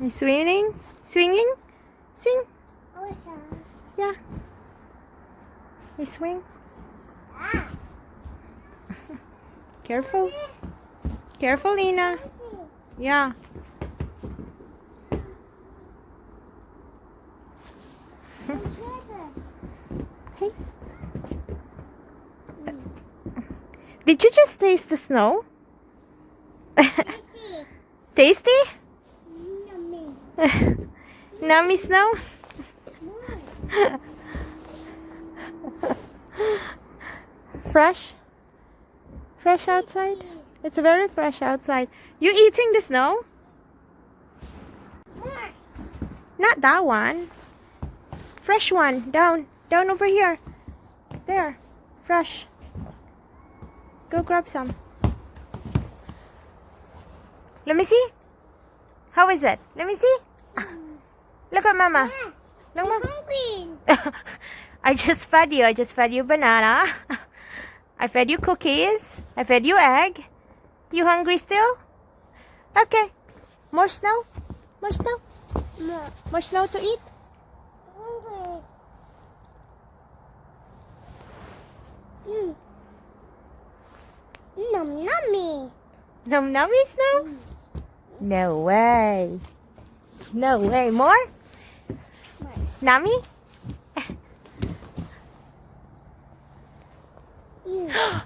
You swinging? Swinging? Swing. Yeah. You swing. Careful. Careful, Lina. Yeah. Hey. Did you just taste the snow? Tasty? Nummy snow? Fresh? Fresh outside? It's very fresh outside. You eating the snow? Not that one. Fresh one. Down. Down over here. There. Fresh. Go grab some. Let me see. How is it? Let me see. Look at Mama. Yes, Look, I'm Mama. hungry. I just fed you. I just fed you banana. I fed you cookies. I fed you egg. You hungry still? Okay. More snow? More snow? More snow to eat? Hungry. Num nummy. Num nummy snow? No way. No way. More? Nummy?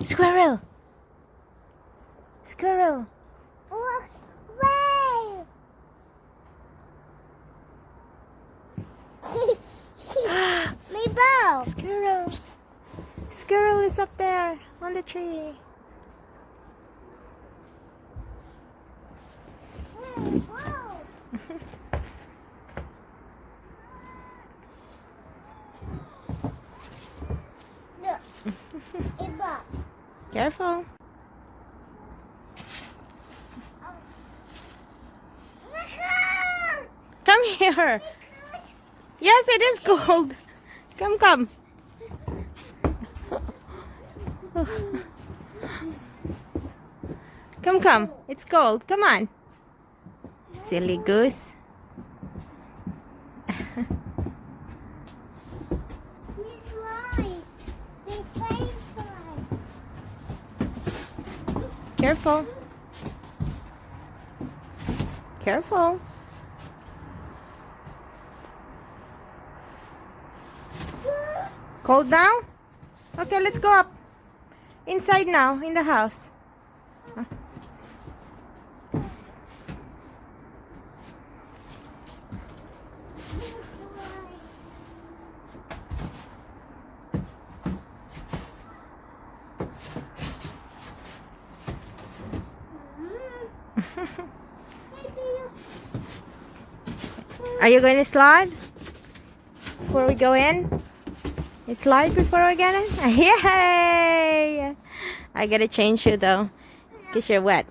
Squirrel. Squirrel. Way. My bow. Squirrel. Squirrel is up there on the tree. Whoa. Look. Eva. Careful. Come here. Yes, it is cold. Come, come. Come, come. It's cold. Come on. Silly goose. Careful. Careful. Cold now? Okay, let's go up. Inside now, in the house. Are you going to slide before we go in? You slide before we get in? Yay! I gotta change you though, because you're wet.